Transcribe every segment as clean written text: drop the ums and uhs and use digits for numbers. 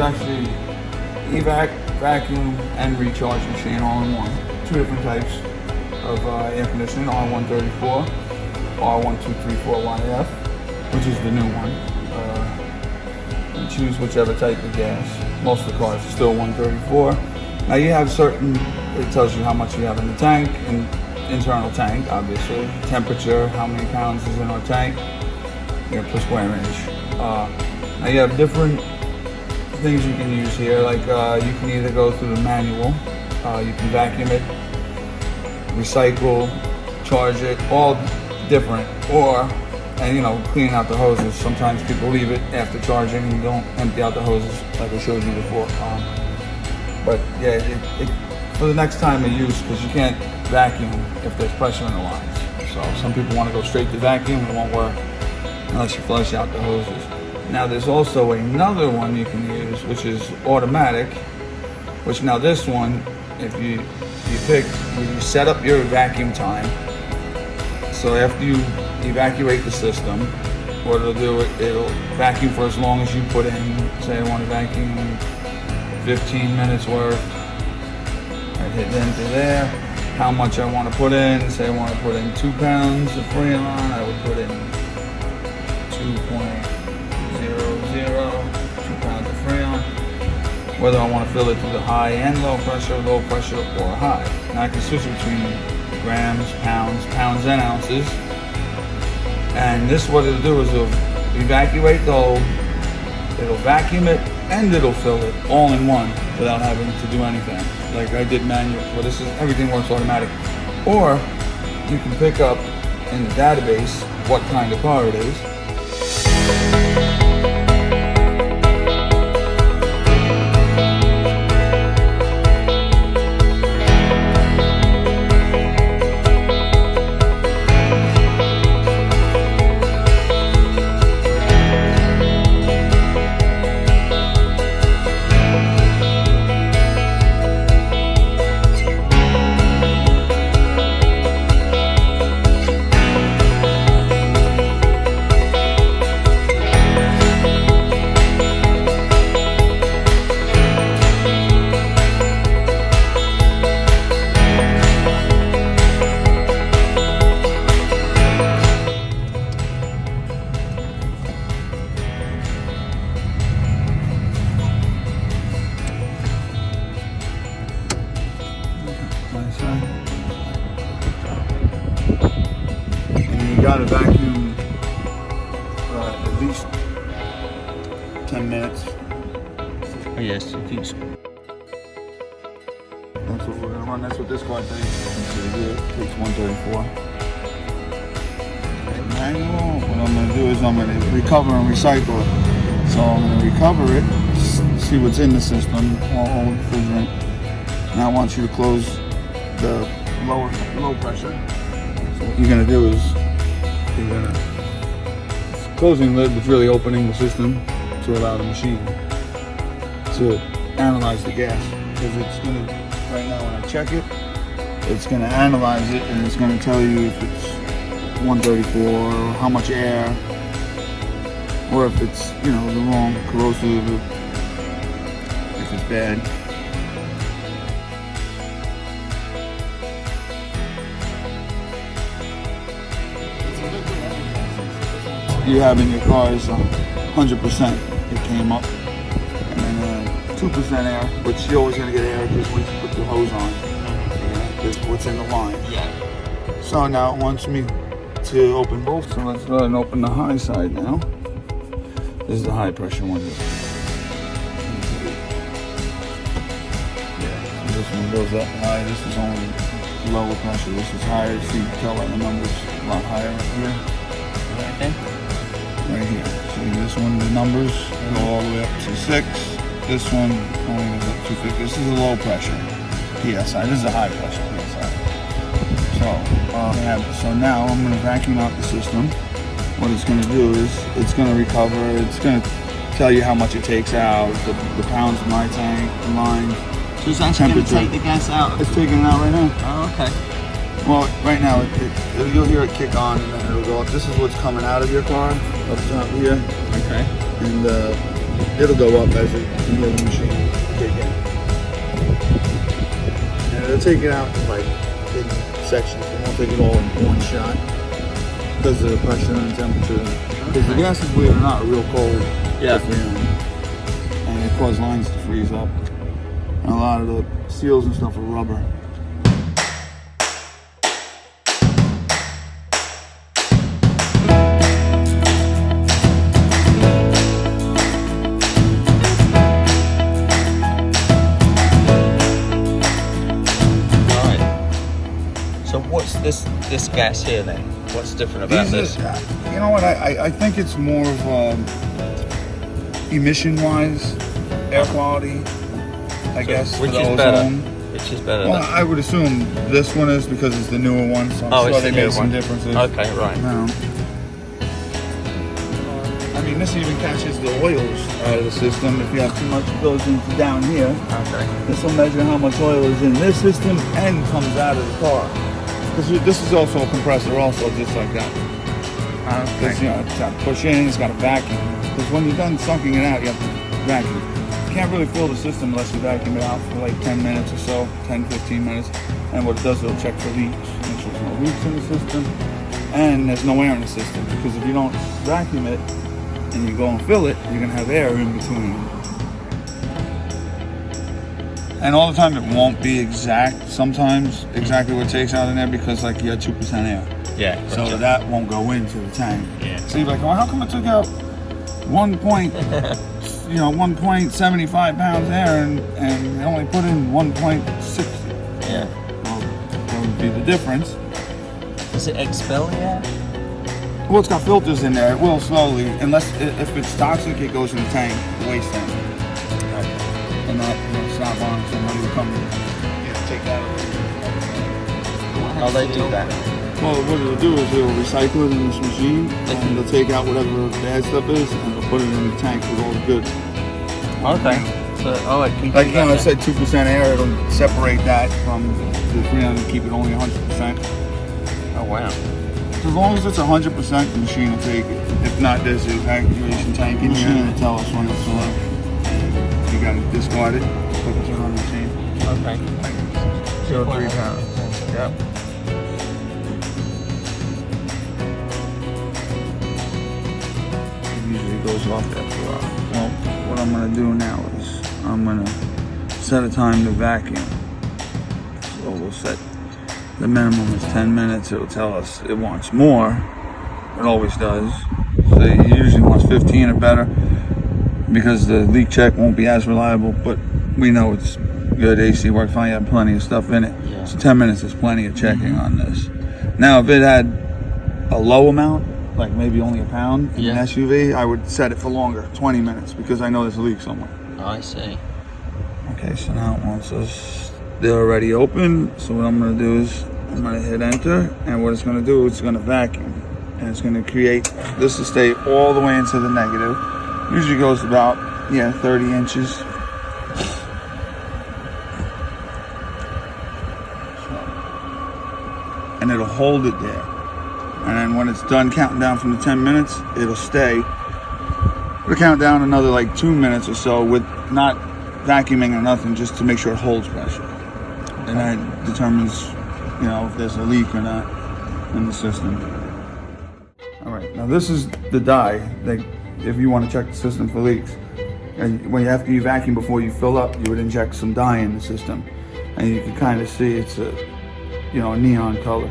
actually evac, vacuum, and recharge machine all in one. Two different types of air conditioning, R134, R1234YF, which is the new one. You choose whichever type of gas. Most of the cars are still 134. Now you have certain, it tells you how much you have in the tank, and internal tank, obviously. Temperature, how many pounds is in our tank, per square inch. Now you have different things you can use here, like you can either go through the manual, you can vacuum it, recycle, charge it, all different, and clean out the hoses. Sometimes people leave it after charging and you don't empty out the hoses like I showed you before. But yeah, for the next time of use, because you can't vacuum if there's pressure in the lines. So some people want to go straight to vacuum, it won't work unless you flush out the hoses. Now there's also another one you can use, which is automatic, which now this one, if you set up your vacuum time. So after you evacuate the system, what it'll do, it'll vacuum for as long as you put in. Say I want to vacuum 15 minutes worth. I hit enter there. How much I want to put in. Say I want to put in 2 pounds of Freon, I would put in 2.00, 2 pounds of Freon. Whether I want to fill it through the high and low pressure, or high. Now I can switch between grams, pounds and ounces. And this, what it'll do is it'll evacuate the hole, it'll vacuum it, and it'll fill it all in one without having to do anything. Like I did manual. Well, this is, everything works automatic. Or you can pick up in the database what kind of car it is. And you gotta vacuum at least 10 minutes. Oh yes, it is. That's what we're gonna run. That's what this car takes. It takes 134. Manual. What I'm gonna do is I'm gonna recover and recycle it. So I'm gonna recover it, see what's in the system, all refrigerant. Now I want you to close the low pressure. So what you're gonna do is closing the lid, but really opening the system to allow the machine to analyze the gas. Because it's gonna, right now when I check it, it's gonna analyze it and it's gonna tell you if it's 134 or how much air, or if it's, the wrong corrosive, if it's bad. You have in your car is 100%. It came up, and then 2% air, which you're always gonna get air just once you put the hose on. Is what's in the line. Yeah. So now it wants me to open both. So let's go ahead and open the high side now. This is the high pressure one. Yeah. So this one goes up high. This is only lower pressure. This is higher. So you can tell by the numbers a lot higher right here. Okay. Right here. So this one, the numbers go all the way up to 6. This one only goes up to 250. This is a low pressure PSI. This is a high pressure PSI. So now I'm going to vacuum out the system. What it's going to do is it's going to recover. It's going to tell you how much it takes out, the pounds in my tank, the line. So it's actually going to take the gas out? It's taking it out right now. Oh, okay. Well, right now, you'll hear it kick on and then it'll go up. This is what's coming out of your car, up top here. Okay. And it'll go up as you hear the machine kick in. And it'll take it out in like in sections. It won't take it all in one shot because of the pressure and temperature. Because the gas is, believe it or not, real cold. Yeah. And it causes lines to freeze up. And a lot of the seals and stuff are rubber. So what's this gas here then? What's different about this? You know what? I think it's more of emission-wise, air quality. I guess which for the is ozone. better? Which is better? Well, I would assume this one is because it's the newer one. So I'm sure they made some differences. Okay, right. I mean, this even catches the oils out of the system. If you have too much, it goes into down here. Okay. This will measure how much oil is in this system and comes out of the car. Because this is also a compressor, also just like that. Because you know, it's got to push in, it's got to vacuum. Because when you're done sucking it out, you have to vacuum. You can't really fill the system unless you vacuum it out for like 10 minutes or so, 10, 15 minutes. And what it does, it'll check for leaks. Make sure there's no leaks in the system. And there's no air in the system. Because if you don't vacuum it and you go and fill it, you're going to have air in between. And all the time it won't be exact, sometimes exactly what it takes out in there because like you had 2% air. Yeah. So gotcha. that won't go into the tank. Yeah. So you're like, well, how come it took out 1.75 pounds air and they only put in 1.60? Yeah. Well, that would be the difference. Does it expel the air? Well, it's got filters in there. It will slowly, unless if it's toxic, it goes in the tank, waste tank. And that, stop on, somebody will come and take that away. How they do that? Well, what it'll do is it'll recycle it in this machine, and it'll take out whatever the bad stuff is, and it'll put it in the tank with all the good. Okay. So, it can Like, you know, I said 2% air, it'll separate that from the 300 and keep it only 100%. Oh, wow. So as long as it's 100%, the machine will take it. If not, there's the evacuation tank in here, and it'll tell us when it's low. You gotta discard it, put it on the machine. Okay. 0.3 pounds. Yep. It usually goes off after a while. Well, what I'm gonna do now is I'm gonna set a time to vacuum. So we'll set the minimum is 10 minutes. It'll tell us it wants more. It always does. So it usually wants 15 or better, because the leak check won't be as reliable, but we know it's good. AC works fine. You have plenty of stuff in it. Yeah. So 10 minutes is plenty of checking on this. Now, if it had a low amount, like maybe only a pound in an SUV, I would set it for longer, 20 minutes, because I know there's a leak somewhere. I see. Okay, so now it wants us, they're already open. So what I'm gonna do is I'm gonna hit enter, and what it's gonna do is it's gonna vacuum. And it's gonna create, this to stay all the way into the negative. Usually goes about, 30 inches. And it'll hold it there. And then when it's done counting down from the 10 minutes, it'll stay. It'll count down another like 2 minutes or so with not vacuuming or nothing, just to make sure it holds pressure. And that determines, if there's a leak or not in the system. All right, now this is the dye that, if you want to check the system for leaks. And after you vacuum before you fill up, you would inject some dye in the system. And you can kind of see it's a neon color.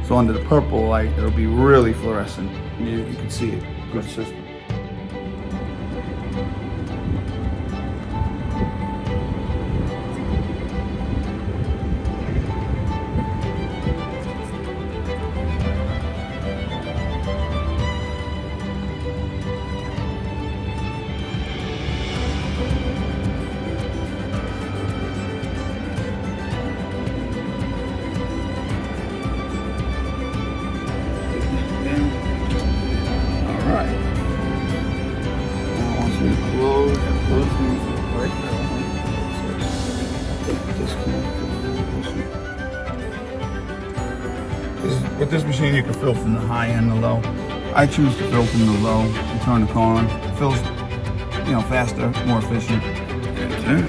So under the purple light, it'll be really fluorescent. You can see it. Good system. With this machine, you can fill from the high and the low. I choose to fill from the low. You turn the car on. It fills you know, faster, more efficient. Enter.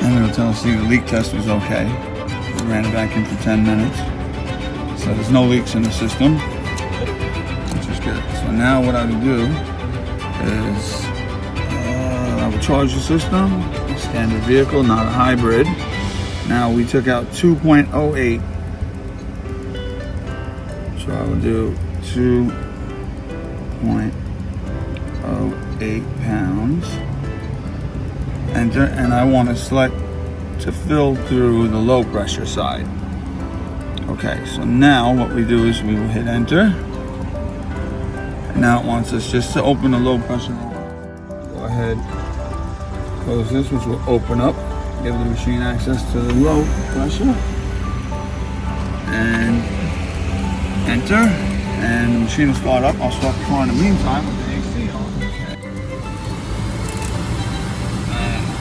And it'll tell us the leak test was okay. We ran it back in for 10 minutes. So there's no leaks in the system, which is good. So now what I would do is I would charge the system, a standard vehicle, not a hybrid. Now we took out 2.08. So I would do 2.08 pounds. Enter, and I want to select to fill through the low pressure side. Okay, so now what we do is we will hit enter. And now it wants us just to open the low pressure door. Go ahead, close this, which will open up, give the machine access to the low pressure. And enter, and the machine will start up. I'll start the car in the meantime with the AC on.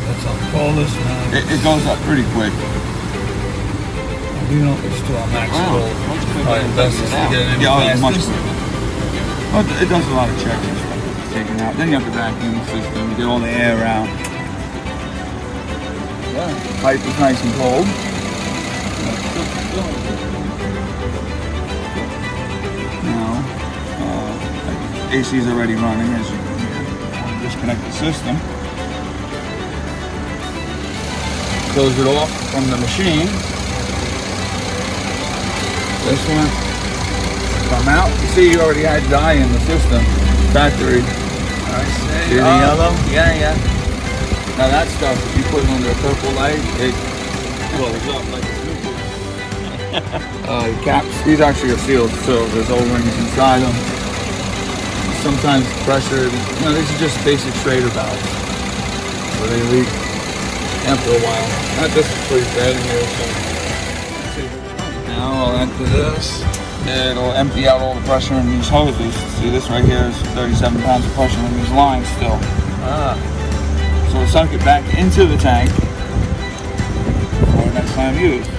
That's how we call this. It goes up pretty quick. You know, it's to our max goal. Best is to get it in fastest. Well, it does a lot of checks and stuff. Taking out. Then you have to vacuum the system, get all the air out. Yeah. Pipe is nice and cold. Now, AC is already running, as you can hear. I'll disconnect the system. Close it off from the machine. This one, come out. You see, you already had dye in the system, factory. I see. See the yellow? Yeah, yeah. Now that stuff, if you put it under a purple light, it blows up like a nuclear. Caps, these actually are sealed, so there's O-rings inside them. Sometimes pressure, you know, these are just basic Schrader valves, so they leak after a while. This is pretty bad in here, so. Now I'll enter this. It'll empty out all the pressure in these hoses. See, this right here is 37 pounds of pressure in these lines still. So we'll sunk it back into the tank for next time used.